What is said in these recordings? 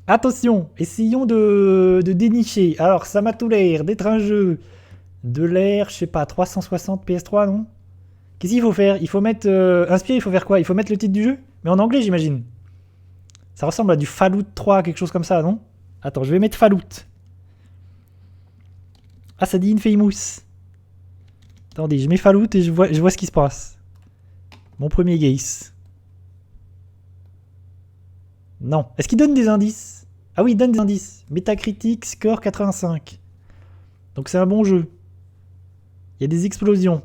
Attention, essayons de dénicher. Alors, ça m'a tout l'air d'être un jeu de l'ère, je sais pas, 360 PS3, non? Qu'est-ce qu'il faut faire? Il faut mettre... Inspire, il faut faire quoi? Il faut mettre le titre du jeu? Mais en anglais, j'imagine. Ça ressemble à du Fallout 3, quelque chose comme ça, non? Attends, je vais mettre Fallout. Ah, ça dit Infamous. Attendez, je mets Fallout et je vois ce qui se passe. Mon premier guess. Non. Est-ce qu'il donne des indices? Ah oui, il donne des indices. Metacritic, score 85. Donc c'est un bon jeu. Il y a des explosions.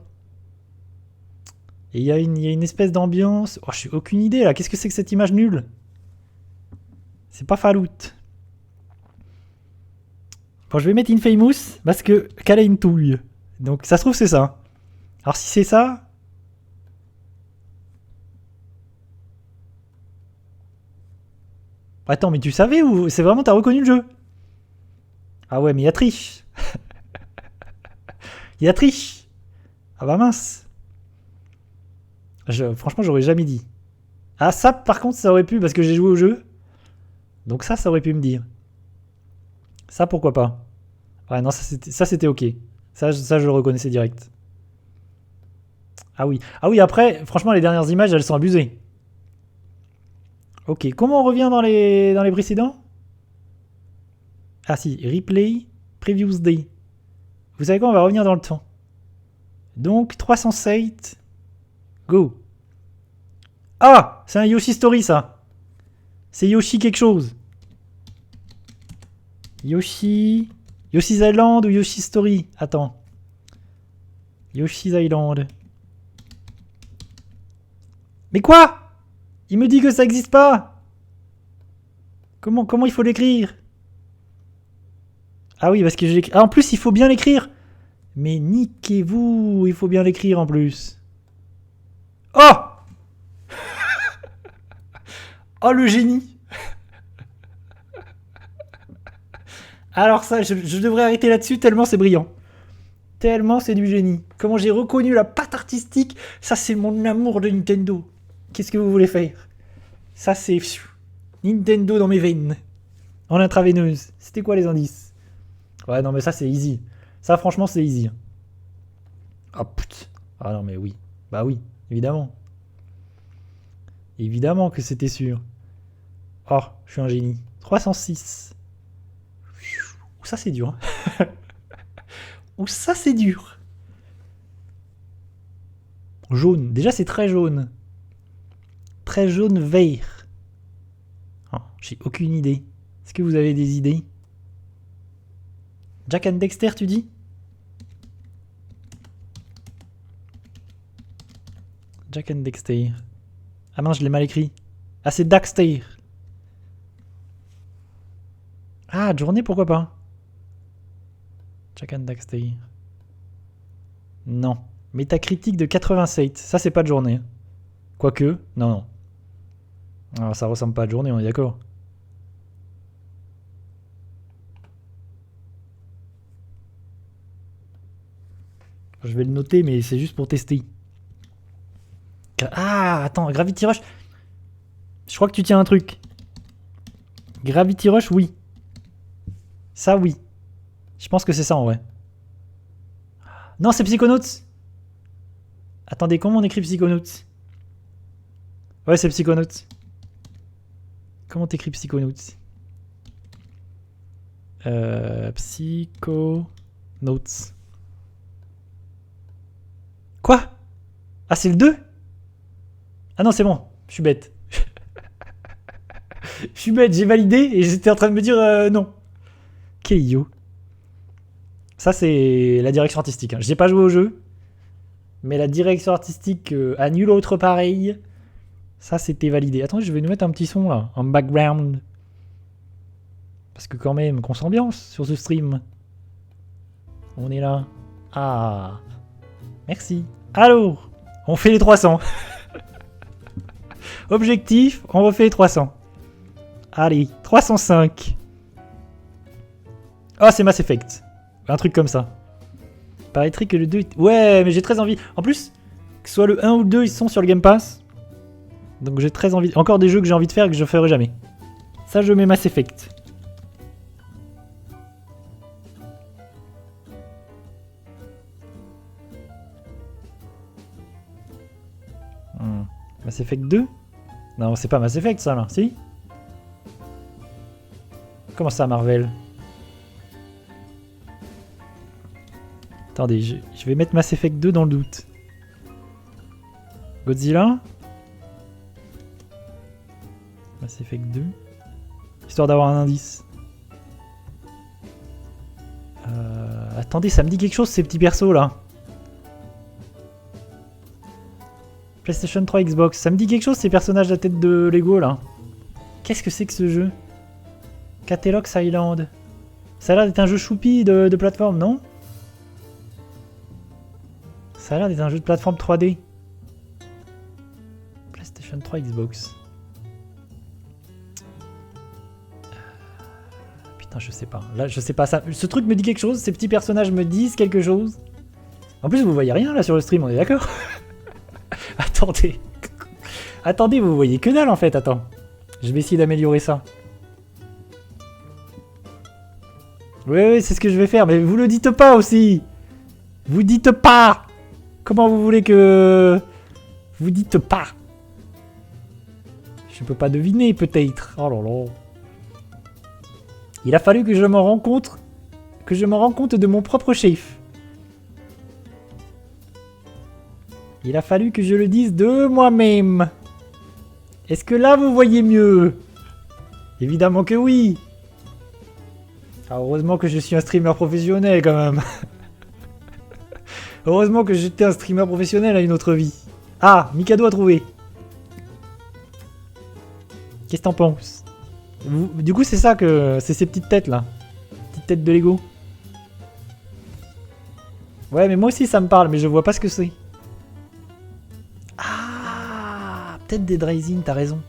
Et il y a une espèce d'ambiance. Oh, j'ai aucune idée là. Qu'est-ce que c'est que cette image nulle? C'est pas Fallout. Bon, je vais mettre Infamous parce que qu'elle a une touille. Donc ça se trouve c'est ça. Alors si c'est ça... Attends, mais tu savais ou c'est vraiment t'as reconnu le jeu? Ah ouais, mais il y a triche. Il y a triche. Ah bah mince. Franchement, j'aurais jamais dit. Ah ça, par contre, ça aurait pu parce que j'ai joué au jeu. Donc ça aurait pu me dire. Ça, pourquoi pas? Ouais, non, ça c'était ok. Ça, je le reconnaissais direct. Ah oui. Ah oui, après, franchement, les dernières images, elles sont abusées. Ok, comment on revient dans les précédents? Ah si, replay, previous day. Vous savez quoi, on va revenir dans le temps. Donc, 307. Go. Ah, c'est un Yoshi Story, ça. C'est Yoshi quelque chose. Yoshi... Yoshi's Island ou Yoshi Story? Attends. Yoshi's Island. Mais quoi? Il me dit que ça existe pas. Comment il faut l'écrire? Ah oui, parce que j'ai... Ah, en plus, il faut bien l'écrire. Mais niquez-vous, il faut bien l'écrire en plus. Oh! Oh, le génie. Alors ça, je devrais arrêter là-dessus tellement c'est brillant. Tellement c'est du génie. Comment j'ai reconnu la patte artistique. Ça, c'est mon amour de Nintendo. Qu'est-ce que vous voulez faire? Ça, c'est... Nintendo dans mes veines. En intraveineuse. C'était quoi les indices? Ouais, non, mais ça, c'est easy. Ça, franchement, c'est easy. Ah, putain. Ah non, mais oui. Bah oui, évidemment. Évidemment que c'était sûr. Oh, je suis un génie. 306. Ouh, ça, c'est dur. Hein. Ouh, ça, c'est dur. Jaune. Déjà, c'est très jaune. Très jaune vert. Oh, j'ai aucune idée. Est-ce que vous avez des idées? Jack and Dexter, tu dis? Jack and Dexter. Ah mince, je l'ai mal écrit. Ah, c'est Daxter. Ah, journée, pourquoi pas? Jack and Daxter. Non. Métacritique de 87. Ça, c'est pas de journée. Quoique, non, non. Alors, ça ressemble pas à de journée, on est d'accord. Je vais le noter, mais c'est juste pour tester. Ah, attends, Gravity Rush. Je crois que tu tiens un truc. Gravity Rush, oui. Ça, oui. Je pense que c'est ça en vrai. Non, c'est Psychonauts. Attendez, comment on écrit Psychonauts? Ouais, c'est Psychonauts. Comment t'écris Psychonauts? Psychonauts. Quoi? Ah, c'est le 2? Ah non, c'est bon. Je suis bête. Je suis bête, j'ai validé et j'étais en train de me dire non. Keio. Ça, c'est la direction artistique. Hein. J'ai pas joué au jeu. Mais la direction artistique à nul autre pareil. Ça, c'était validé. Attendez, je vais nous mettre un petit son là, en background. Parce que quand même, qu'on s'ambiance sur ce stream. On est là. Ah. Merci. Alors, on fait les 300. Objectif, on refait les 300. Allez, 305. Oh, c'est Mass Effect. Un truc comme ça. Paraîtrait que le 2... Ouais, mais j'ai très envie. En plus, que ce soit le 1 ou le 2, ils sont sur le Game Pass. Donc j'ai très envie... Encore des jeux que j'ai envie de faire et que je ferai jamais. Ça, je mets Mass Effect. Mass Effect 2? Non, c'est pas Mass Effect ça là, si? Comment ça, Marvel? Attendez, je vais mettre Mass Effect 2 dans le doute. Godzilla? Mass Effect 2. Histoire d'avoir un indice. Attendez, ça me dit quelque chose ces petits persos là. PlayStation 3, Xbox. Ça me dit quelque chose ces personnages à tête de Lego là. Qu'est-ce que c'est que ce jeu? Catelox Island. Ça a l'air d'être un jeu choupi de plateforme, non? Ça a l'air d'être un jeu de plateforme 3D. PlayStation 3, Xbox. Putain, je sais pas. Là, je sais pas ça. Ce truc me dit quelque chose. Ces petits personnages me disent quelque chose. En plus, vous voyez rien là sur le stream, on est d'accord? Attendez. Attendez, vous voyez que dalle en fait. Attends. Je vais essayer d'améliorer ça. Oui, c'est ce que je vais faire. Mais vous le dites pas aussi. Vous dites pas. Comment vous voulez que... Vous dites pas. Je peux pas deviner peut-être. Oh là là. Il a fallu que je me rende compte. Que je me rende compte de mon propre chef. Il a fallu que je le dise de moi-même. Est-ce que là vous voyez mieux? Évidemment que oui. Ah, heureusement que je suis un streamer professionnel quand même. Heureusement que j'étais un streamer professionnel à une autre vie. Ah, Mikado a trouvé. Qu'est-ce que t'en penses? Du coup c'est ça que... C'est ces petites têtes là. Petites têtes de Lego. Ouais mais moi aussi ça me parle mais je vois pas ce que c'est. Ah, peut-être des Dryzin, t'as raison.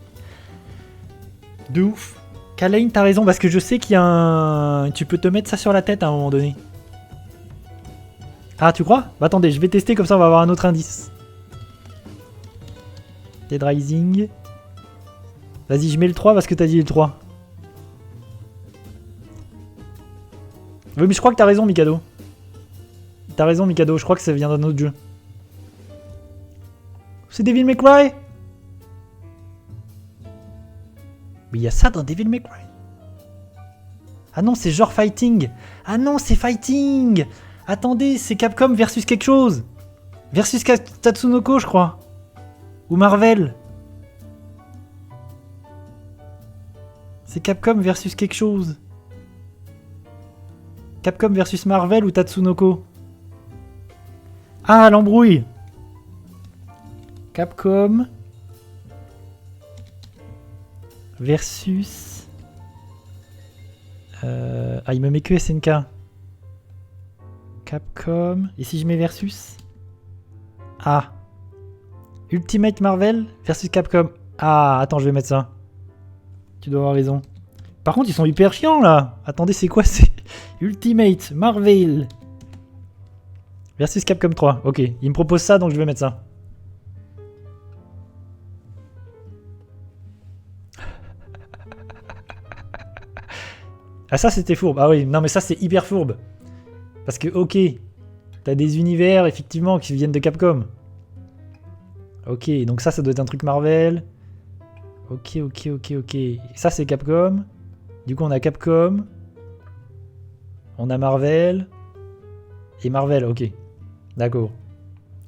De ouf. Kalain, t'as raison, parce que je sais qu'il y a un... Tu peux te mettre ça sur la tête à un moment donné. Ah, tu crois? Bah attendez, je vais tester, comme ça on va avoir un autre indice. Dead Rising. Vas-y, je mets le 3 parce que t'as dit le 3. Oui, mais je crois que t'as raison, Mikado. T'as raison, Mikado, je crois que ça vient d'un autre jeu. C'est Devil May Cry? Mais il y a ça dans Devil May Cry. Ah non, c'est genre fighting. Ah non, c'est fighting. Attendez, c'est Capcom versus quelque chose. Versus Tatsunoko, je crois. Ou Marvel. C'est Capcom versus quelque chose. Capcom versus Marvel ou Tatsunoko. Ah, l'embrouille. Capcom versus... Ah, il me met que SNK. Capcom... Et si je mets versus... Ah. Ultimate Marvel versus Capcom. Ah, attends, je vais mettre ça. Tu dois avoir raison. Par contre, ils sont hyper chiants, là. Attendez, c'est quoi? C'est Ultimate Marvel versus Capcom 3. Ok, il me propose ça, donc je vais mettre ça. Ah ça c'était fourbe. Ah oui, non mais ça c'est hyper fourbe. Parce que ok, t'as des univers effectivement qui viennent de Capcom. Ok, donc ça doit être un truc Marvel. Ok. Ça c'est Capcom. Du coup on a Capcom. On a Marvel. Et Marvel, ok. D'accord.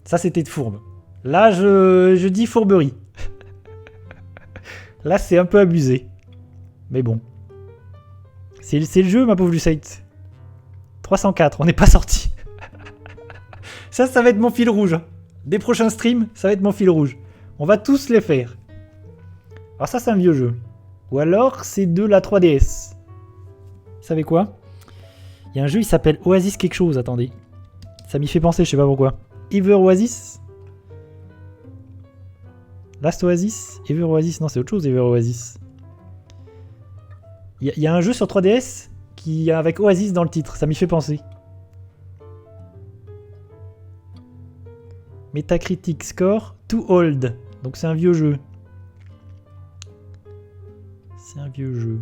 Ça c'était de fourbe. Là je dis fourberie. Là c'est un peu abusé. Mais bon. C'est le jeu, ma pauvre Lucette. 304, on n'est pas sorti. Ça va être mon fil rouge. Des prochains streams, ça va être mon fil rouge. On va tous les faire. Alors ça, c'est un vieux jeu. Ou alors, c'est de la 3DS. Vous savez quoi? Il y a un jeu, il s'appelle Oasis quelque chose, attendez. Ça m'y fait penser, je sais pas pourquoi. Ever Oasis? Last Oasis? Ever Oasis? Non, c'est autre chose, Ever Oasis. Il y a un jeu sur 3DS qui avec Oasis dans le titre, ça m'y fait penser. Metacritic score too old. Donc c'est un vieux jeu. C'est un vieux jeu.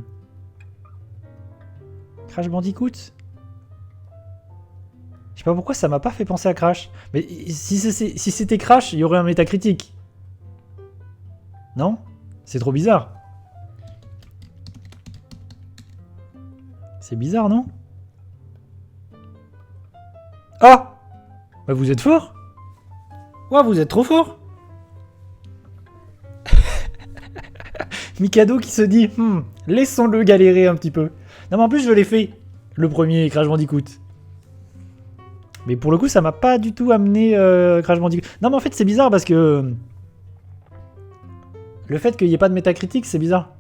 Crash Bandicoot? Je sais pas pourquoi ça m'a pas fait penser à Crash. Mais si c'était Crash, il y aurait un métacritique. Non? C'est trop bizarre. C'est bizarre, non? Ah! Bah vous êtes fort? Ouais, vous êtes trop fort! Mikado qui se dit laissons-le galérer un petit peu. Non mais en plus je l'ai fait, le premier Crash Bandicoot. Mais pour le coup ça m'a pas du tout amené Crash Bandicoot. Non mais en fait c'est bizarre parce que le fait qu'il n'y ait pas de métacritique c'est bizarre.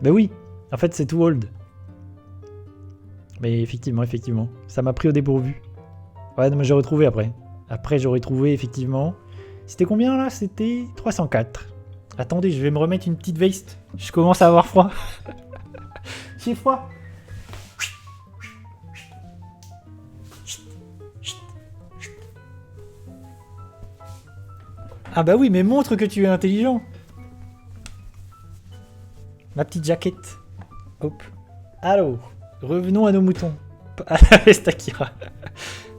Ben oui, en fait c'est too old. Mais effectivement, ça m'a pris au dépourvu. Ouais non mais j'ai retrouvé après. Après j'aurais trouvé effectivement. C'était combien là? C'était 304. Attendez, je vais me remettre une petite veste. Je commence à avoir froid. J'ai froid. Ah bah oui, mais montre que tu es intelligent. Ma petite jaquette. Hop. Alors, revenons à nos moutons. À la veste Akira.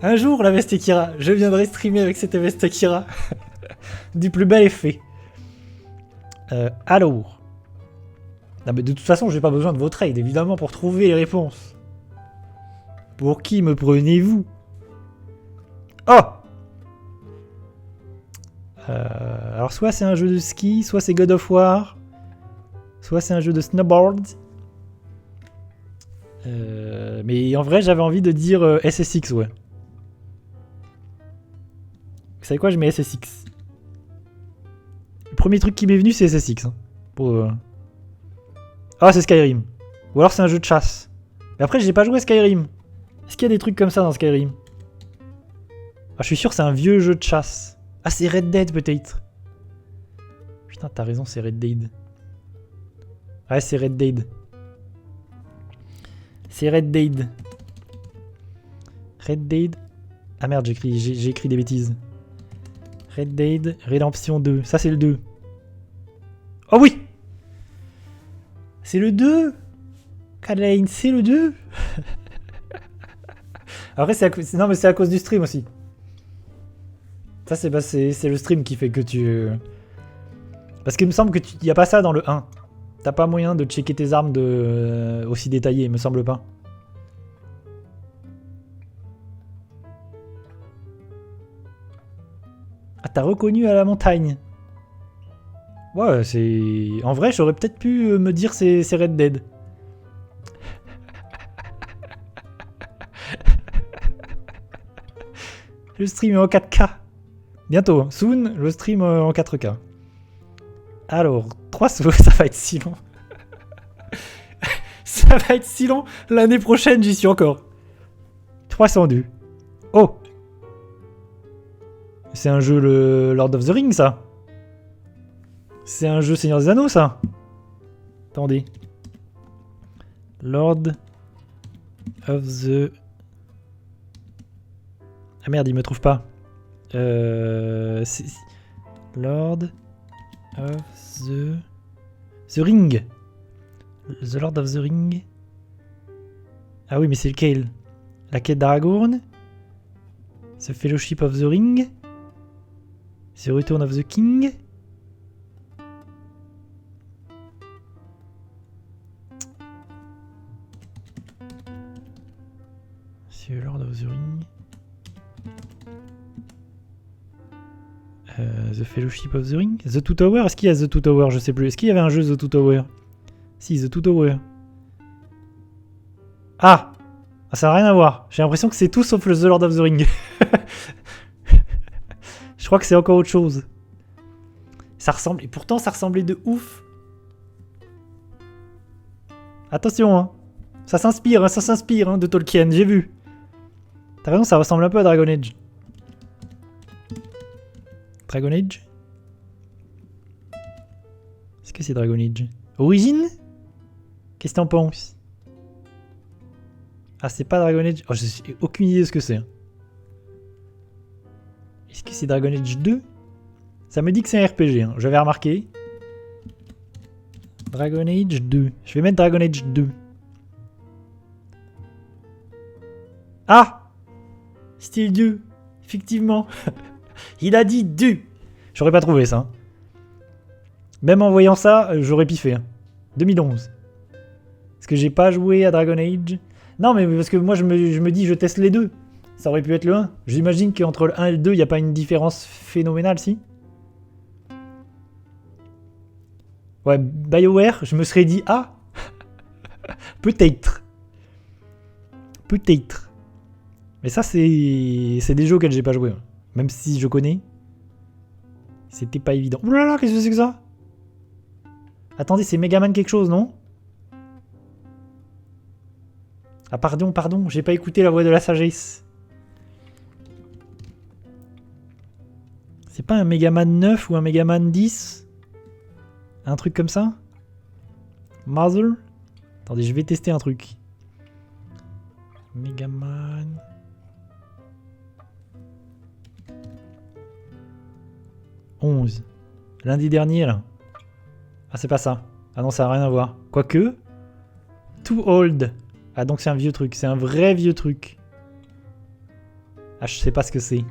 Un jour, la veste Akira, je viendrai streamer avec cette veste Akira. Du plus bel effet. Alors. Non mais de toute façon, j'ai pas besoin de votre aide, évidemment, pour trouver les réponses. Pour qui me prenez-vous? Oh! Alors soit c'est un jeu de ski, soit c'est God of War, soit c'est un jeu de snowboard. Mais en vrai, j'avais envie de dire SSX, ouais. Vous savez quoi, je mets SSX. Le premier truc qui m'est venu, c'est SSX. Hein, pour, Ah, c'est Skyrim. Ou alors c'est un jeu de chasse. Mais après, j'ai pas joué à Skyrim. Est-ce qu'il y a des trucs comme ça dans Skyrim? Ah, je suis sûr que c'est un vieux jeu de chasse. Ah, c'est Red Dead peut-être. Putain, t'as raison, c'est Red Dead. Ouais, c'est Red Dead. C'est Red Dead. Red Dead. Ah merde, j'ai écrit des bêtises. Red Dead Redemption 2. Ça, c'est le 2. Oh oui! C'est le 2! Cadeline, c'est le 2! Après, non, mais c'est à cause du stream aussi. Ça, c'est le stream qui fait que tu... Parce qu'il me semble qu'il n'y a pas ça dans le 1. T'as pas moyen de checker tes armes aussi détaillées, il me semble pas. Ah, t'as reconnu à la montagne. Ouais, c'est... En vrai, j'aurais peut-être pu me dire c'est Red Dead. Le stream est en 4K. Bientôt, hein. Soon, le stream en 4K. Alors, 3 sauts, ça va être si long. Ça va être si long. L'année prochaine, j'y suis encore. 302. Oh! C'est un jeu le Lord of the Rings, ça. C'est un jeu Seigneur des Anneaux, ça. Attendez. Lord of the... Ah merde, il me trouve pas. Lord of the Ring. The Lord of the Ring. Ah oui, mais c'est lequel? La quête d'Aragorn. The Fellowship of the Ring. The Return of the King. The Lord of the Ring. The Fellowship of the Ring. The Two Tower. Est-ce qu'il y a The Two Tower? Je sais plus. Est-ce qu'il y avait un jeu The Two Tower? Si, The Two Tower. Ah! Ça n'a rien à voir. J'ai l'impression que c'est tout sauf le The Lord of the Ring. Je crois que c'est encore autre chose. Ça ressemble... Et pourtant, ça ressemblait de ouf. Attention, hein. Ça s'inspire hein, de Tolkien, j'ai vu. T'as raison, ça ressemble un peu à Dragon Age. Dragon Age? Est-ce que c'est Dragon Age? Origine? Qu'est-ce que t'en penses? Ah, c'est pas Dragon Age? Oh, j'ai aucune idée de ce que c'est. Est-ce que c'est Dragon Age 2? Ça me dit que c'est un RPG, hein. J'avais remarqué. Dragon Age 2. Je vais mettre Dragon Age 2. Ah, Style 2. Effectivement. Il a dit 2. J'aurais pas trouvé ça. Même en voyant ça, j'aurais piffé. 2011. Est-ce que j'ai pas joué à Dragon Age? Non, mais parce que moi, je me dis, je teste les deux. Ça aurait pu être le 1. J'imagine qu'entre le 1 et le 2, il n'y a pas une différence phénoménale, si. Ouais, BioWare, je me serais dit, ah, peut-être. Peut-être. Mais ça, c'est des jeux auxquels j'ai pas joué. Même si je connais. C'était pas évident. Ouh là là, qu'est-ce que c'est que ça? Attendez, c'est Megaman quelque chose, non? Ah pardon, j'ai pas écouté la voix de la sagesse. C'est pas un Megaman 9 ou un Megaman 10? Un truc comme ça? Mother? Attendez, je vais tester un truc. Megaman... Lundi dernier, là. Ah, c'est pas ça. Ah non, ça a rien à voir. Quoique... Too old. Ah, donc c'est un vieux truc. C'est un vrai vieux truc. Ah, je sais pas ce que c'est.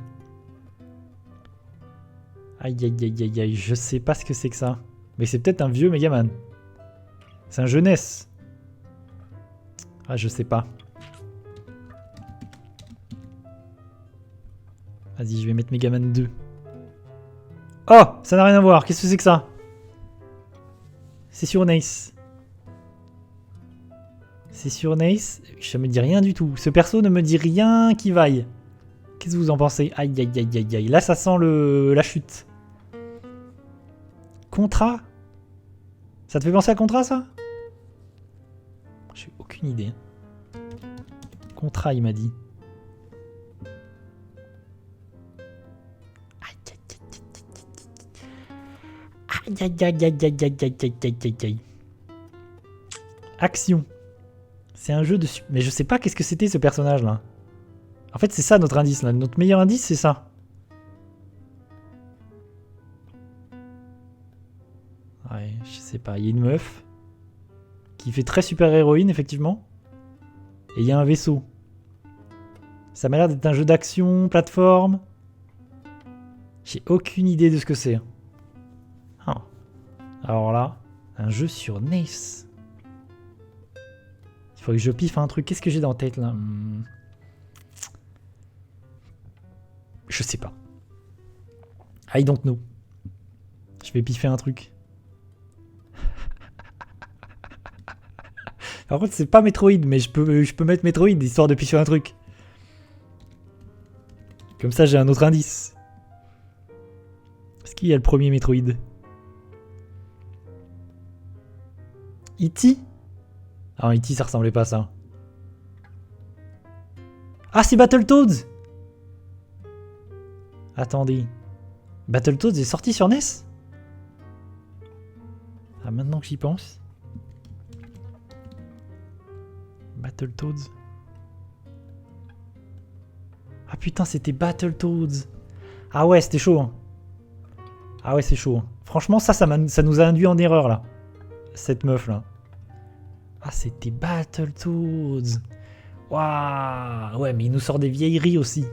Aïe, aïe, aïe, aïe, aïe. Je sais pas ce que c'est que ça. Mais c'est peut-être un vieux Megaman. C'est un jeunesse. Ah, je sais pas. Vas-y, je vais mettre Megaman 2. Oh, ça n'a rien à voir. Qu'est-ce que c'est que ça? C'est sur NES. C'est sur NES. Ça me dit rien du tout. Ce perso ne me dit rien qui vaille. Qu'est-ce que vous en pensez? Aïe, aïe, aïe, aïe, aïe. Là, ça sent la chute. Contra? Ça te fait penser à Contra, ça? J'ai aucune idée. Contra, il m'a dit. Aïe, aïe, aïe, aïe, aïe, aïe, aïe, aïe, aïe, aïe, aïe. Action. C'est un jeu de... Mais je sais pas qu'est-ce que c'était, ce personnage-là. En fait, c'est ça, notre indice, là. Notre meilleur indice, c'est ça. Ouais, je sais pas. Il y a une meuf qui fait très super-héroïne, effectivement. Et il y a un vaisseau. Ça m'a l'air d'être un jeu d'action, plateforme. J'ai aucune idée de ce que c'est. Ah. Alors là, un jeu sur NES. Il faut que je piffe un truc. Qu'est-ce que j'ai dans la tête là? Je sais pas. I don't know. Je vais piffer un truc. Par contre, c'est pas Metroid, mais je peux mettre Metroid histoire de piffer un truc. Comme ça, j'ai un autre indice. Est-ce qu'il y a le premier Metroid? E.T. Ah, E.T. ça ressemblait pas à ça. Ah, c'est Battletoads! Attendez. Battletoads est sorti sur NES? Ah, maintenant que j'y pense. Battletoads. Ah putain, c'était Battletoads. Ah ouais, c'était chaud. Hein. Ah ouais, c'est chaud. Hein. Franchement, ça nous a induit en erreur, là. Cette meuf, là. Ah, c'était Battletoads. Waouh. Ouais, mais il nous sort des vieilleries aussi.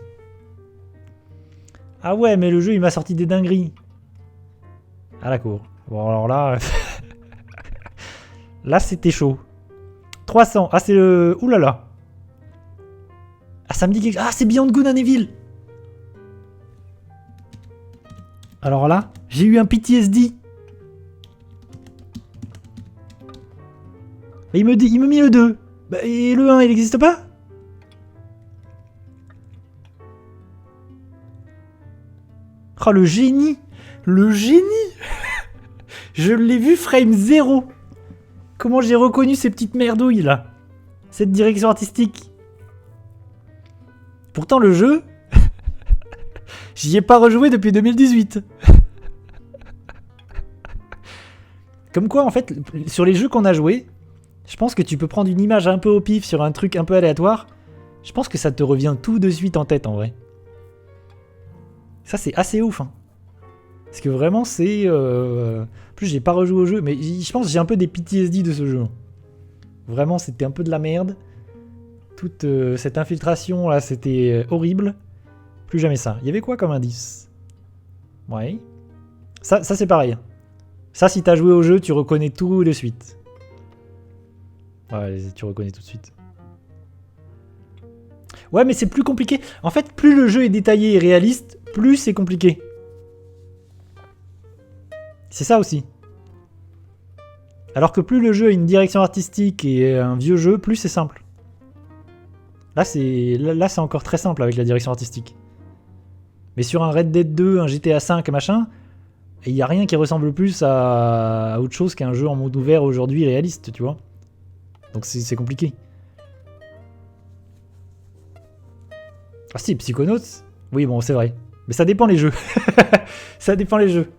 Ah ouais, mais le jeu, il m'a sorti des dingueries. Ah d'accord. Bon, alors là... là, c'était chaud. 300. Ah, c'est le... Ouh là là. Ah, ça me dit quelque chose. Ah, c'est Beyond Good and Evil. Alors là, j'ai eu un PTSD. Et il me met le 2. Bah, et le 1, il n'existe pas? Oh, le génie. Le génie. Je l'ai vu frame 0. Comment j'ai reconnu ces petites merdouilles là? Cette direction artistique. Pourtant le jeu, j'y ai pas rejoué depuis 2018. Comme quoi en fait, sur les jeux qu'on a joués, je pense que tu peux prendre une image un peu au pif sur un truc un peu aléatoire. Je pense que ça te revient tout de suite en tête en vrai. Ça c'est assez ouf. Hein. Parce que vraiment, c'est... En plus, j'ai pas rejoué au jeu, mais je pense que j'ai un peu des PTSD de ce jeu. Vraiment, c'était un peu de la merde. Toute cette infiltration, là, c'était horrible. Plus jamais ça. Il y avait quoi comme indice? Ouais. Ça c'est pareil. Ça, si t'as joué au jeu, tu reconnais tout de suite. Ouais, tu reconnais tout de suite. Ouais, mais c'est plus compliqué. En fait, plus le jeu est détaillé et réaliste, plus c'est compliqué. C'est ça aussi. Alors que plus le jeu a une direction artistique et un vieux jeu, plus c'est simple. Là, c'est encore très simple avec la direction artistique. Mais sur un Red Dead 2, un GTA 5, machin, il n'y a rien qui ressemble plus à autre chose qu'un jeu en mode ouvert aujourd'hui réaliste, tu vois. Donc c'est compliqué. Ah si, Psychonauts, oui bon c'est vrai. Mais ça dépend les jeux. Ça dépend les jeux.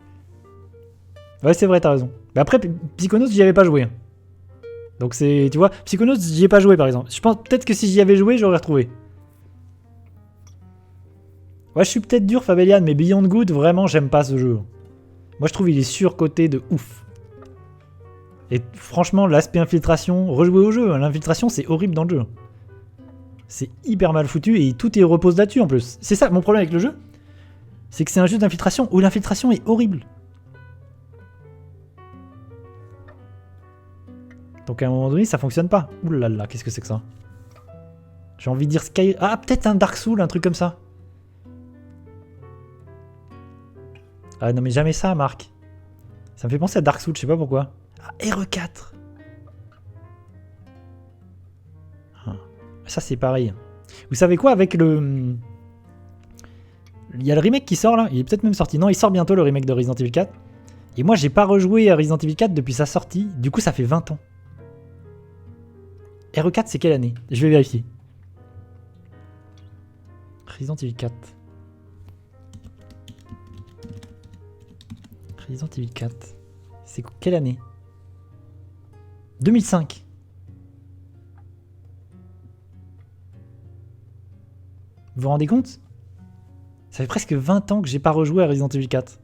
Ouais c'est vrai, t'as raison. Mais après, Psychonauts, j'y avais pas joué. Donc c'est, tu vois, Psychonauts, j'y ai pas joué par exemple. Je pense peut-être que si j'y avais joué, j'aurais retrouvé. Ouais, je suis peut-être dur, Fabelian, mais Beyond Good, vraiment, j'aime pas ce jeu. Moi, je trouve il est surcoté de ouf. Et franchement, l'aspect infiltration, rejouer au jeu, l'infiltration, c'est horrible dans le jeu. C'est hyper mal foutu et tout est repose là-dessus en plus. C'est ça, mon problème avec le jeu, c'est que c'est un jeu d'infiltration où l'infiltration est horrible. Donc à un moment donné, ça fonctionne pas. Ouh là là, qu'est-ce que c'est que ça? J'ai envie de dire Sky... Ah, peut-être un Dark Souls, un truc comme ça. Ah non mais jamais ça, Marc. Ça me fait penser à Dark Souls, je sais pas pourquoi. Ah, RE4. Ah. Ça c'est pareil. Vous savez quoi avec le... Il y a le remake qui sort là, il est peut-être même sorti. Non, il sort bientôt le remake de Resident Evil 4. Et moi j'ai pas rejoué à Resident Evil 4 depuis sa sortie, du coup ça fait 20 ans. RE4 c'est quelle année? Je vais vérifier. Resident Evil 4. Resident Evil 4. C'est quelle année? 2005. Vous vous rendez compte? Ça fait presque 20 ans que j'ai pas rejoué à Resident Evil 4.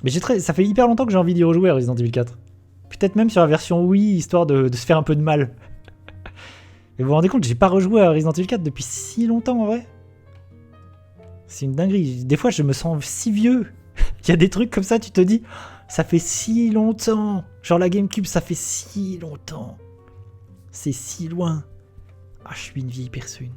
Mais ça fait hyper longtemps que j'ai envie d'y rejouer à Resident Evil 4. Peut-être même sur la version Wii, histoire de se faire un peu de mal. Mais vous vous rendez compte, j'ai pas rejoué à Resident Evil 4 depuis si longtemps en vrai. C'est une dinguerie. Des fois, je me sens si vieux. Il y a des trucs comme ça, tu te dis, ça fait si longtemps. Genre la GameCube, ça fait si longtemps. C'est si loin. Ah, je suis une vieille personne.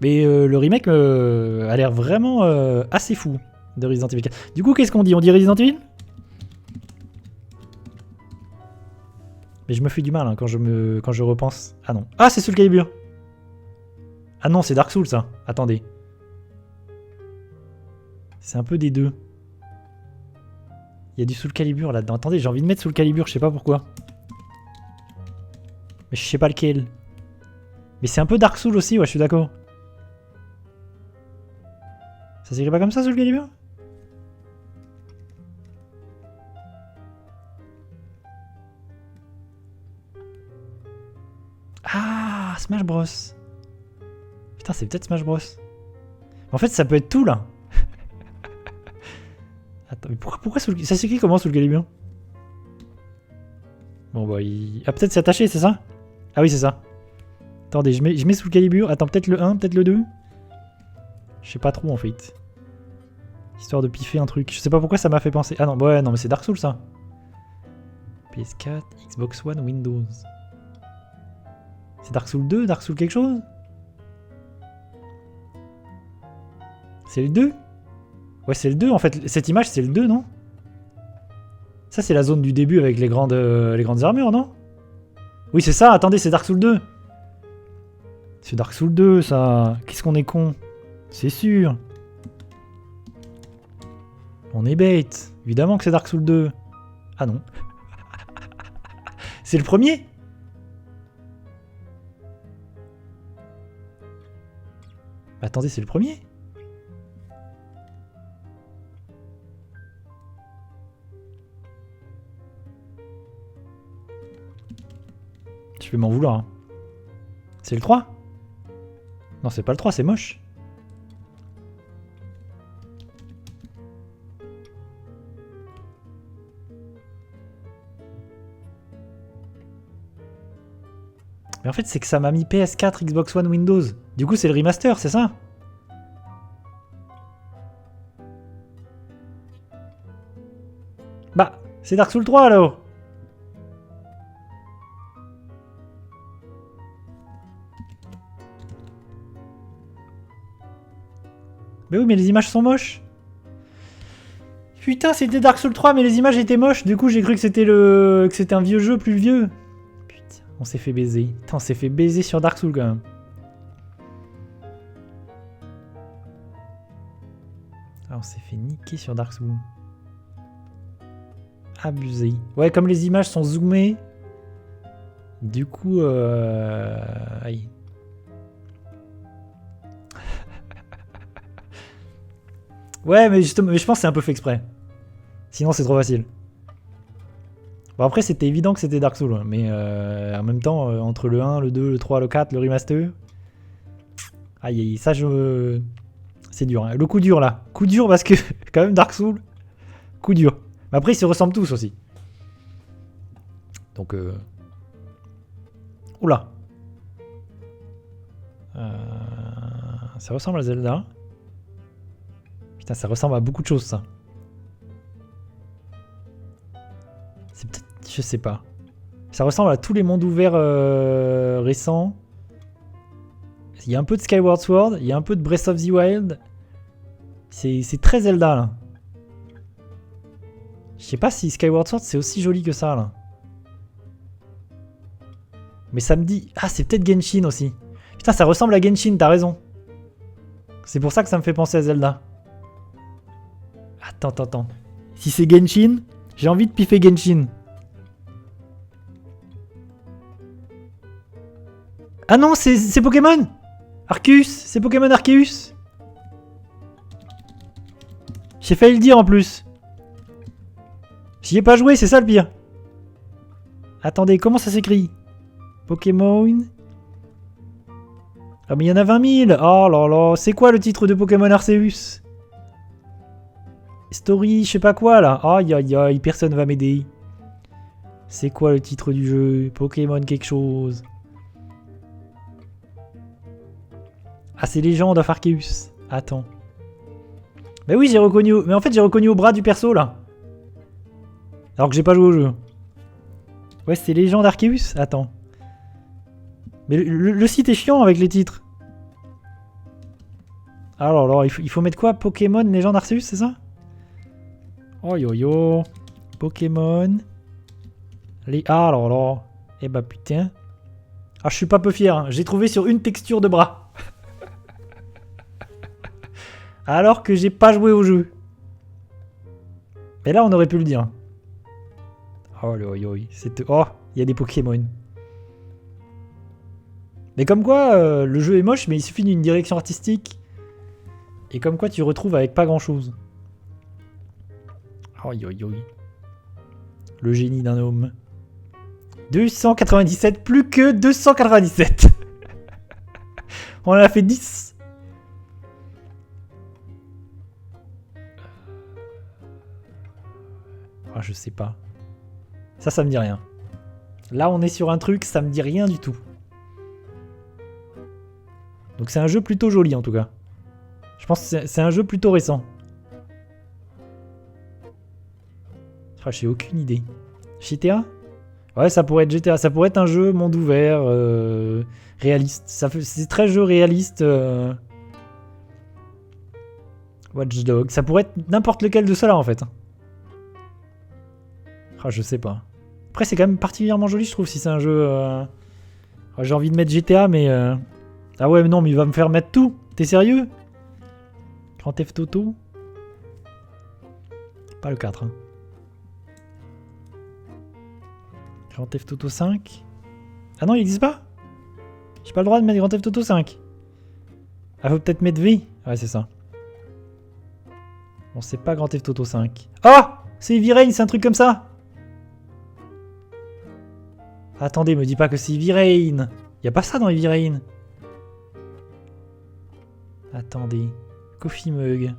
Mais le remake a l'air vraiment assez fou de Resident Evil 4. Du coup, qu'est-ce qu'on dit? On dit Resident Evil? Mais je me fais du mal hein, quand je repense. Ah non. Ah, c'est Soul Calibur. Ah non, c'est Dark Souls ça. Attendez. C'est un peu des deux. Il y a du Soul Calibur là-dedans. Attendez, j'ai envie de mettre Soul Calibur, je sais pas pourquoi. Mais je sais pas lequel. Mais c'est un peu Dark Souls aussi, ouais, je suis d'accord. Ça s'écrit pas comme ça, Soul Calibur? Ah, Smash Bros. Putain, c'est peut-être Smash Bros. En fait, ça peut être tout là. Attends, mais pourquoi Soul... Ça s'écrit comment Soul Calibur? Bon bah il... Ah peut-être c'est attaché, c'est ça? Ah oui c'est ça. Attendez, je mets Soul Calibur. Attends, peut-être le 1, peut-être le 2. Je sais pas trop en fait. Histoire de piffer un truc. Je sais pas pourquoi ça m'a fait penser. Ah non, ouais non mais c'est Dark Souls ça. PS4, Xbox One, Windows. C'est Dark Souls 2, Dark Souls quelque chose? C'est le 2? Ouais, c'est le 2 en fait. Cette image, c'est le 2, non? Ça, c'est la zone du début avec les grandes armures, non? Oui, c'est ça. Attendez, c'est Dark Souls 2. C'est Dark Souls 2, ça. Qu'est-ce qu'on est con. C'est sûr. On est bête. Évidemment que c'est Dark Souls 2. Ah non. C'est le premier? Attendez, c'est le premier? Je vais m'en vouloir. Hein. C'est le 3? Non, c'est pas le 3, c'est moche. Mais en fait, c'est que ça m'a mis PS4, Xbox One, Windows. Du coup, c'est le remaster, c'est ça? Bah, c'est Dark Souls 3 alors. Mais oui, mais les images sont moches. Putain, c'était Dark Souls 3, mais les images étaient moches. Du coup, j'ai cru que c'était que c'était un vieux jeu plus vieux. Putain, on s'est fait baiser. Putain, on s'est fait baiser sur Dark Souls quand même. Ah, on s'est fait niquer sur Dark Souls. Abusé. Ouais, comme les images sont zoomées. Du coup, aïe. Ouais, mais justement, mais je pense que c'est un peu fait exprès. Sinon, c'est trop facile. Bon, après, c'était évident que c'était Dark Souls, hein, mais en même temps, entre le 1, le 2, le 3, le 4, le remaster. Aïe, aïe, ça, c'est dur. Hein. Le coup dur, là. Coup dur parce que, quand même, Dark Souls. Coup dur. Mais après, ils se ressemblent tous aussi. Donc, oula. Ça ressemble à Zelda. Putain, ça ressemble à beaucoup de choses, ça. C'est peut-être... Je sais pas. Ça ressemble à tous les mondes ouverts récents. Il y a un peu de Skyward Sword, il y a un peu de Breath of the Wild. C'est très Zelda, là. Je sais pas si Skyward Sword, c'est aussi joli que ça, là. Mais ça me dit... Ah, c'est peut-être Genshin aussi. Putain, ça ressemble à Genshin, t'as raison. C'est pour ça que ça me fait penser à Zelda. Attends. Si c'est Genshin, j'ai envie de piffer Genshin. Ah non, c'est Pokémon Arceus, c'est Pokémon Arceus. J'ai failli le dire en plus. J'y ai pas joué, c'est ça le pire. Attendez, comment ça s'écrit? Pokémon... Ah mais il y en a 20 000. Oh là là, c'est quoi le titre de Pokémon Arceus? Story, je sais pas quoi là. Aïe aïe aïe, personne va m'aider. C'est quoi le titre du jeu? Pokémon quelque chose. Ah, c'est Legend of Arceus. Attends. Mais oui, j'ai reconnu. Mais en fait, j'ai reconnu au bras du perso là. Alors que j'ai pas joué au jeu. Ouais, c'est Legend Arceus. Attends. Mais le site est chiant avec les titres. Alors, il faut mettre quoi? Pokémon Legend Arceus, c'est ça? Oh yo yo. Pokémon. Ah alors là. Eh bah putain. Ah, je suis pas peu fier. Hein. J'ai trouvé sur une texture de bras. Alors que j'ai pas joué au jeu. Mais là, on aurait pu le dire. Oh yo yo. Oh, il y a des Pokémon. Mais comme quoi, le jeu est moche, mais il suffit d'une direction artistique. Et comme quoi, tu retrouves avec pas grand chose. Oh yo yo. Le génie d'un homme. 297, plus que 297. On en a fait 10. Ah, je sais pas. Ça me dit rien. Là, on est sur un truc, ça me dit rien du tout. Donc c'est un jeu plutôt joli en tout cas. Je pense que c'est un jeu plutôt récent. Enfin, j'ai aucune idée. GTA? Ouais, ça pourrait être GTA. Ça pourrait être un jeu monde ouvert, réaliste. C'est très jeu réaliste. Watch Dogs. Ça pourrait être n'importe lequel de ceux-là en fait. Ah, je sais pas. Après, c'est quand même particulièrement joli, je trouve, si c'est un jeu... J'ai envie de mettre GTA, mais... Ah ouais, mais non, mais il va me faire mettre tout. T'es sérieux? Grand Theft Auto? Pas le 4. Hein. Grand Theft Auto 5? Ah non, il existe pas? J'ai pas le droit de mettre Grand Theft Auto 5. Ah, faut peut-être mettre V. Ouais, c'est ça. Bon, c'est pas Grand Theft Auto 5. Ah! C'est Heavy Rain, c'est un truc comme ça? Attendez, me dis pas que c'est Heavy Rain. Y a pas ça dans Heavy Rain. Attendez. Coffee Mug.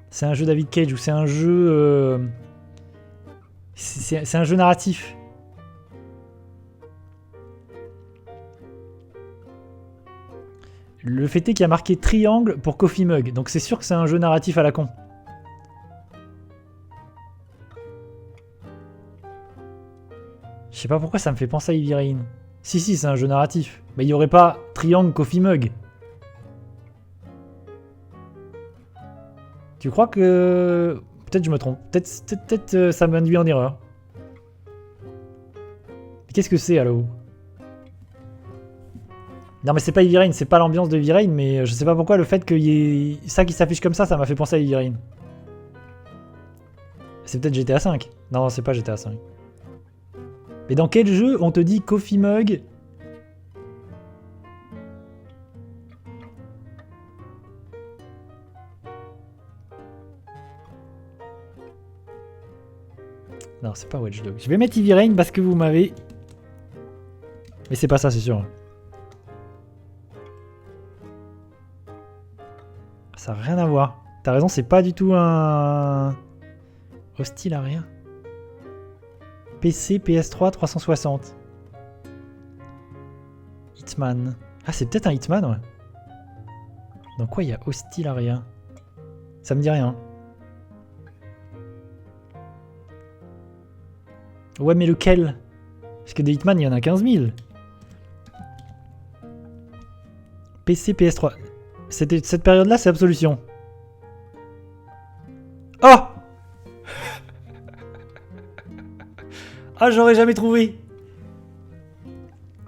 C'est un jeu David Cage ou c'est un jeu... C'est un jeu narratif. Le fait est qu'il y a marqué triangle pour Coffee Mug. Donc c'est sûr que c'est un jeu narratif à la con. Je sais pas pourquoi ça me fait penser à Heavy Rain. Si, c'est un jeu narratif. Mais il n'y aurait pas Triangle Coffee Mug. Tu crois que... Peut-être je me trompe. Peut-être ça m'induit en erreur. Qu'est-ce que c'est, Halo? Non mais c'est pas Heavy Rain, c'est pas l'ambiance de Heavy Rain, mais je sais pas pourquoi le fait qu'il y ait ça qui s'affiche comme ça m'a fait penser à Heavy Rain. C'est peut-être GTA 5. Non, c'est pas GTA 5. Mais dans quel jeu on te dit Coffee Mug? Non, c'est pas Watch Dogs. Je vais mettre Heavy Rain parce que vous m'avez... Mais c'est pas ça, c'est sûr. Ça n'a rien à voir. T'as raison, c'est pas du tout un... Hostile à rien. PC, PS3, 360. Hitman. Ah, c'est peut-être un Hitman, ouais. Dans quoi il y a Hostile à rien? Ça me dit rien. Ouais, mais lequel? Parce que des Hitman, il y en a 15 000. PC, PS3. Cette période-là, c'est Absolution. Oh! Ah, j'aurais jamais trouvé.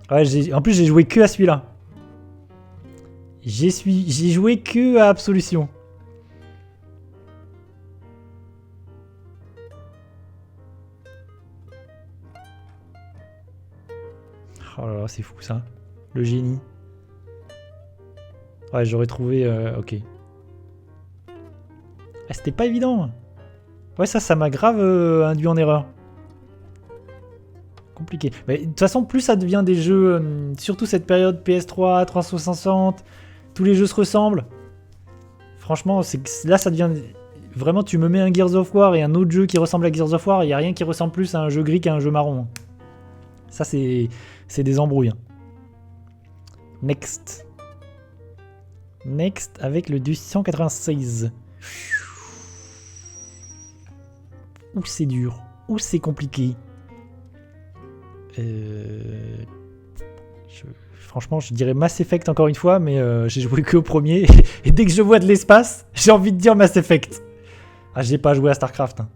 Ouais, en plus, j'ai joué que à celui-là. J'ai joué que à Absolution. Oh là là, c'est fou ça. Le génie. Ouais, j'aurais trouvé... ok. Ah, c'était pas évident. Ouais, ça m'a grave induit en erreur. Compliqué. Mais de toute façon, plus ça devient des jeux... surtout cette période PS3, 360, tous les jeux se ressemblent. Franchement, là, ça devient... Vraiment, tu me mets un Gears of War et un autre jeu qui ressemble à Gears of War, il n'y a rien qui ressemble plus à un jeu gris qu'à un jeu marron. Ça, c'est des embrouilles. Next. Next avec le 296. Ouh, c'est dur. Ouh, c'est compliqué. Franchement, je dirais Mass Effect encore une fois, mais j'ai joué que au premier. Et dès que je vois de l'espace, j'ai envie de dire Mass Effect. Ah, j'ai pas joué à StarCraft. Hein.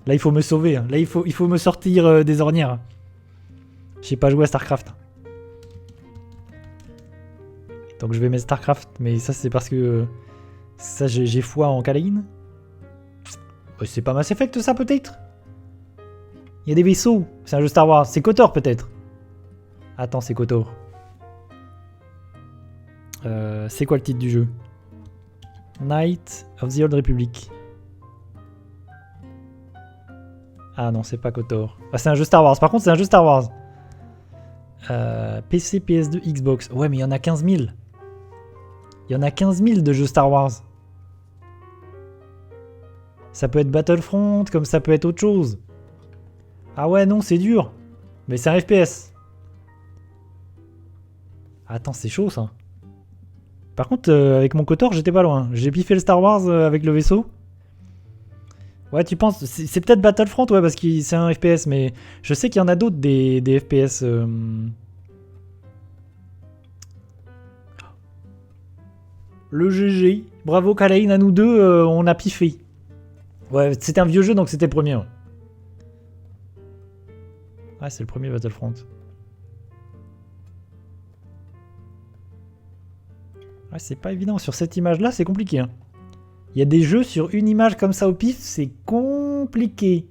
Là, il faut me sauver. Hein. Là, il faut me sortir des ornières. J'ai pas joué à StarCraft. Donc je vais mettre StarCraft, mais ça c'est parce que ça j'ai foi en Kalain. C'est pas Mass Effect ça peut-être? Il y a des vaisseaux, c'est un jeu Star Wars. C'est KOTOR peut-être? Attends, c'est KOTOR. C'est quoi le titre du jeu? Knight of the Old Republic. Ah non, c'est pas KOTOR. Ah, c'est un jeu Star Wars. Par contre, c'est un jeu Star Wars. PC, PS2, Xbox. Ouais, mais il y en a 15 000. Il y en a 15 000 de jeux Star Wars. Ça peut être Battlefront, comme ça peut être autre chose. Ah ouais, non, c'est dur. Mais c'est un FPS. Attends, c'est chaud, ça. Par contre, avec mon KOTOR, j'étais pas loin. J'ai piffé le Star Wars avec le vaisseau. Ouais, tu penses... C'est peut-être Battlefront, ouais, parce que c'est un FPS, mais je sais qu'il y en a d'autres des FPS... Le GG. Bravo Kalain, à nous deux, on a piffé. Ouais, c'était un vieux jeu, donc c'était le premier. Ouais, ouais c'est le premier Battlefront. Ouais, c'est pas évident. Sur cette image-là, c'est compliqué. Hein. Il y a des jeux sur une image comme ça au pif, c'est compliqué.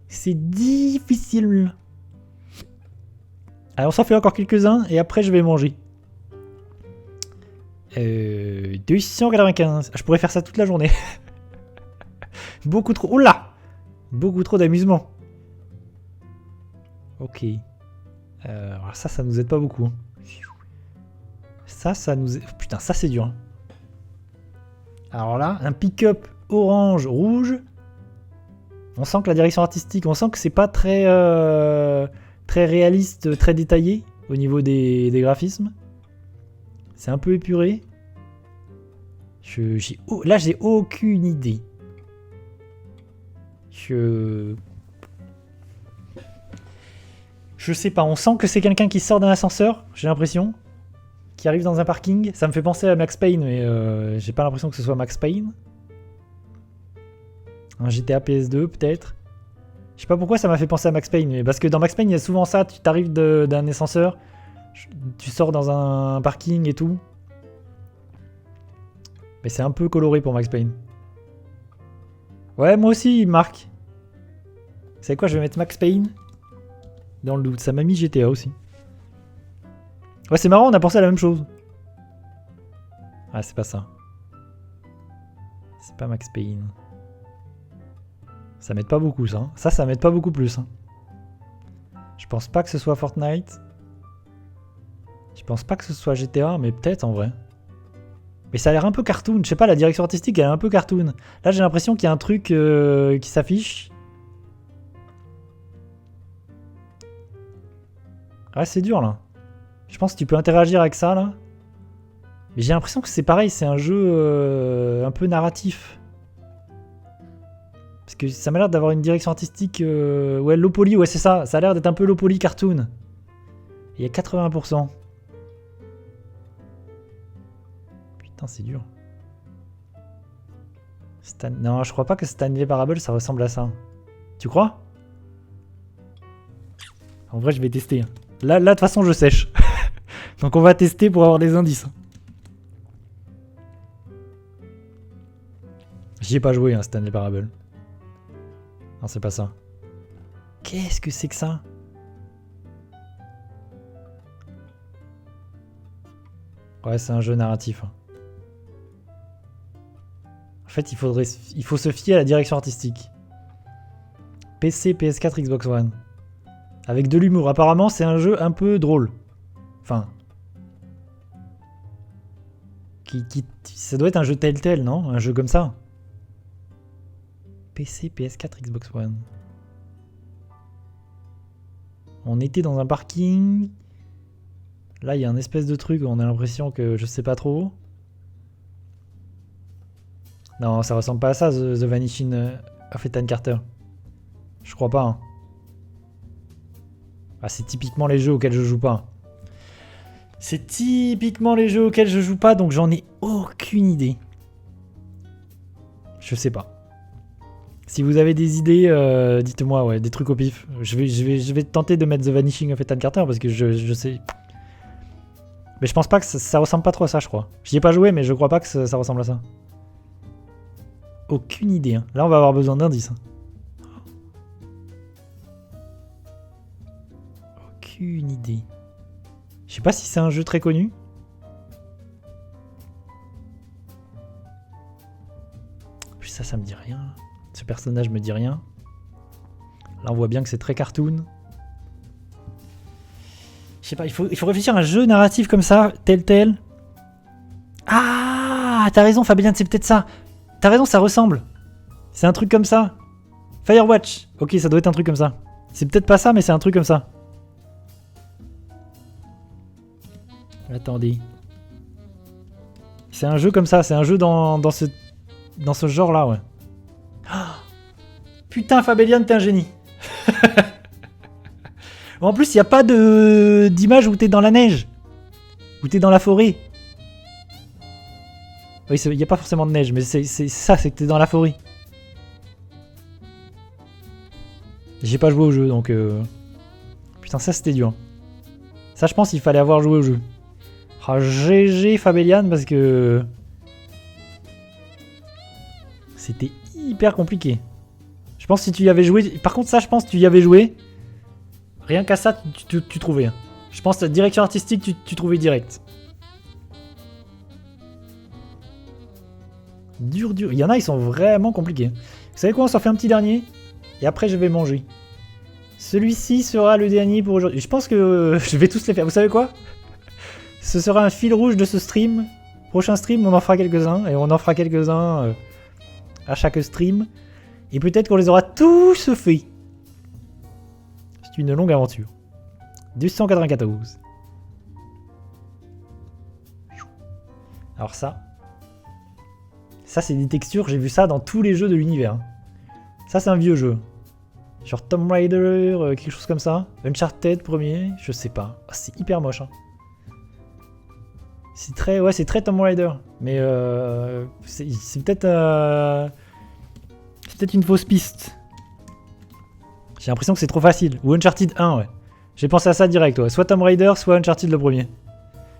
C'est difficile. Allez, on s'en fait encore quelques-uns, et après je vais manger. 295. Je pourrais faire ça toute la journée. Beaucoup trop. Oula! Beaucoup trop d'amusement. Ok. Alors ça nous aide pas beaucoup. Hein. Ça nous aide... Putain, ça c'est dur. Hein. Alors là, un pick-up orange, rouge. On sent que la direction artistique, on sent que c'est pas très, très réaliste, très détaillé au niveau des graphismes. C'est un peu épuré. Là, j'ai aucune idée. Je sais pas, on sent que c'est quelqu'un qui sort d'un ascenseur, j'ai l'impression. Qui arrive dans un parking. Ça me fait penser à Max Payne, mais j'ai pas l'impression que ce soit Max Payne. Un GTA PS2 peut-être. Je sais pas pourquoi ça m'a fait penser à Max Payne, mais parce que dans Max Payne il y a souvent ça, tu t'arrives d'un ascenseur, tu sors dans un parking et tout. Mais c'est un peu coloré pour Max Payne. Ouais, moi aussi, Marc. Vous savez quoi, je vais mettre Max Payne dans le doute. Ça m'a mis GTA aussi. Ouais, c'est marrant, on a pensé à la même chose. Ah, c'est pas ça. C'est pas Max Payne. Ça m'aide pas beaucoup, ça. Ça m'aide pas beaucoup plus. Hein. Je pense pas que ce soit Fortnite. Je pense pas que ce soit GTA, mais peut-être en vrai. Mais ça a l'air un peu cartoon. Je sais pas, la direction artistique, elle est un peu cartoon. Là, j'ai l'impression qu'il y a un truc qui s'affiche. Ouais, c'est dur, là. Je pense que tu peux interagir avec ça, là. Mais j'ai l'impression que c'est pareil, c'est un un peu narratif. Parce que ça m'a l'air d'avoir une direction artistique... Ouais, low poly, ouais, c'est ça. Ça a l'air d'être un peu low poly cartoon. Il y a 80%. Putain, c'est dur. Non, je crois pas que Stanley Parable, ça ressemble à ça. Tu crois? En vrai, je vais tester. Là, de toute façon, je sèche. Donc on va tester pour avoir des indices. J'y ai pas joué, hein, Stanley Parable. Non, c'est pas ça. Qu'est-ce que c'est que ça? Ouais, c'est un jeu narratif. En fait, il faut se fier à la direction artistique. PC, PS4, Xbox One. Avec de l'humour. Apparemment, c'est un jeu un peu drôle. Enfin... ça doit être un jeu Telltale, non? Un jeu comme ça. PC, PS4, Xbox One. On était dans un parking. Là, il y a un espèce de truc où on a l'impression que je sais pas trop. Non, ça ressemble pas à ça, The Vanishing of Ethan Carter. Je crois pas. Hein. Ah, c'est typiquement les jeux auxquels je joue pas. C'est typiquement les jeux auxquels je joue pas, donc j'en ai aucune idée. Je sais pas. Si vous avez des idées, dites-moi, ouais, des trucs au pif. Je vais tenter de mettre The Vanishing of Ethan Carter parce que je sais. Mais je pense pas que ça ressemble pas trop à ça, je crois. J'y ai pas joué, mais je crois pas que ça ressemble à ça. Aucune idée. Hein. Là, on va avoir besoin d'indices. Hein. Aucune idée. Je sais pas si c'est un jeu très connu. Puis ça me dit rien. Ce personnage me dit rien. Là, on voit bien que c'est très cartoon. Je sais pas, il faut réfléchir à un jeu narratif comme ça, tel. Ah, t'as raison, Fabien, c'est peut-être ça. T'as raison, ça ressemble. C'est un truc comme ça. Firewatch. Ok, ça doit être un truc comme ça. C'est peut-être pas ça, mais c'est un truc comme ça. Attendez. C'est un jeu comme ça, c'est un jeu dans ce genre-là, ouais. Oh, putain, Fabellian, t'es un génie. En plus, il n'y a pas d'image où t'es dans la neige. Où t'es dans la forêt. Oui, il n'y a pas forcément de neige, mais c'est ça, c'est que t'es dans la forêt. J'ai pas joué au jeu, donc... Putain, ça, c'était dur. Ça, je pense qu'il fallait avoir joué au jeu. Ah, GG Fabellian, parce que... C'était hyper compliqué. Je pense que si tu y avais joué... Par contre, ça, je pense que tu y avais joué... Rien qu'à ça, tu trouvais. Je pense que la direction artistique, tu trouvais direct. Dur. Il y en a, ils sont vraiment compliqués. Vous savez quoi, on s'en fait un petit dernier. Et après, je vais manger. Celui-ci sera le dernier pour aujourd'hui. Je pense que je vais tous les faire. Vous savez quoi? Ce sera un fil rouge de ce stream. Prochain stream, on en fera quelques-uns. Et on en fera quelques-uns à chaque stream. Et peut-être qu'on les aura tous faits. C'est une longue aventure. 294. Alors ça c'est des textures, j'ai vu ça dans tous les jeux de l'univers. Ça c'est un vieux jeu. Genre Tomb Raider, quelque chose comme ça. Uncharted premier, je sais pas. Oh, c'est hyper moche. Hein. C'est très, ouais, c'est très Tomb Raider. Mais c'est peut-être une fausse piste. J'ai l'impression que c'est trop facile. Ou Uncharted 1, ouais. J'ai pensé à ça direct, ouais. Soit Tomb Raider, soit Uncharted le premier.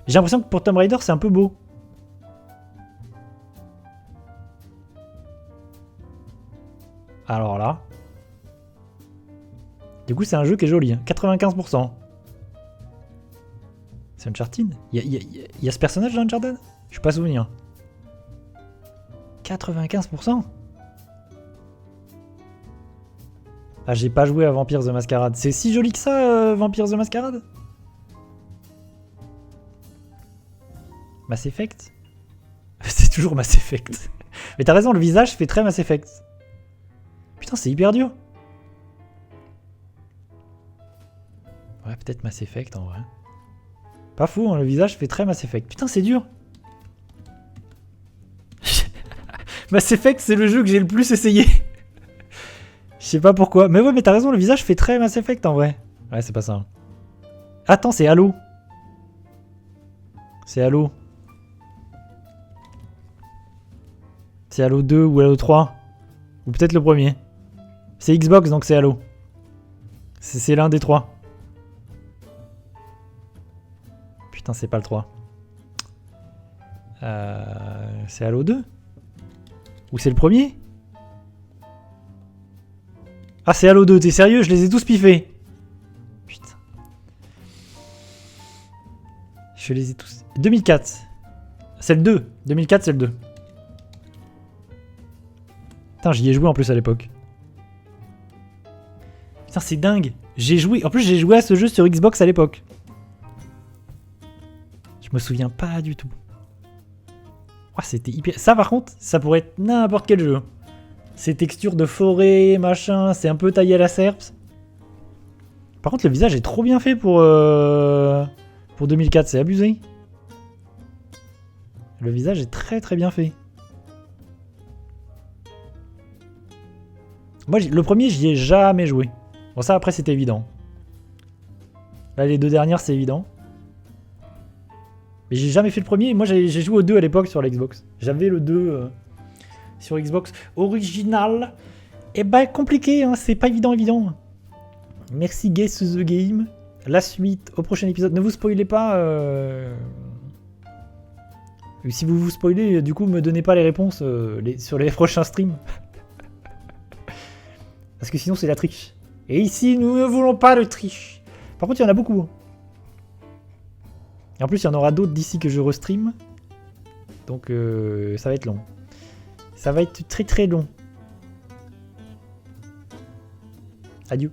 J'ai l'impression que pour Tomb Raider, c'est un peu beau. Alors là... Du coup, c'est un jeu qui est joli. Hein. 95%. C'est Uncharted. Il y a ce personnage dans Uncharted? Je suis pas souvenir. 95%. Ah, j'ai pas joué à Vampire the Masquerade. C'est si joli que ça, Vampire the Masquerade? Mass Effect? C'est toujours Mass Effect. Mais t'as raison, le visage fait très Mass Effect. Putain, c'est hyper dur. Ouais, peut-être Mass Effect en vrai. Pas fou, hein, le visage fait très Mass Effect. Putain, c'est dur. Mass Effect, c'est le jeu que j'ai le plus essayé. Je sais pas pourquoi. Mais ouais, mais t'as raison, le visage fait très Mass Effect en vrai. Ouais, c'est pas ça. Attends, c'est Halo. C'est Halo. C'est Halo 2 ou Halo 3. Ou peut-être le premier. C'est Xbox, donc c'est Halo. C'est l'un des trois. Putain, c'est pas le 3. C'est Halo 2? Ou c'est le premier? Ah, c'est Halo 2, t'es sérieux? Je les ai tous piffés. Putain. Je les ai tous... 2004. C'est le 2. 2004, c'est le 2. Putain, j'y ai joué en plus à l'époque. Putain, c'est dingue. J'ai joué... En plus, j'ai joué à ce jeu sur Xbox à l'époque. Je me souviens pas du tout. Oh, c'était hyper... Ça, par contre, ça pourrait être n'importe quel jeu. Ces textures de forêt, machin, c'est un peu taillé à la serpe. Par contre, le visage est trop bien fait pour 2004, c'est abusé. Le visage est très très bien fait. Moi, le premier, j'y ai jamais joué. Bon, ça, après, c'était évident. Là, les deux dernières, c'est évident. Mais j'ai jamais fait le premier. Moi, j'ai joué au 2 à l'époque sur la Xbox. J'avais le 2 sur Xbox original. Et bah, compliqué, hein, c'est pas évident. Merci Guess the Game. La suite au prochain épisode. Ne vous spoilez pas. Si vous vous spoilez, du coup, me donnez pas les réponses sur les prochains streams. Parce que sinon, c'est la triche. Et ici, nous ne voulons pas de triche. Par contre, il y en a beaucoup. Et en plus, il y en aura d'autres d'ici que je restream. Donc, ça va être long. Ça va être très très long. Adieu.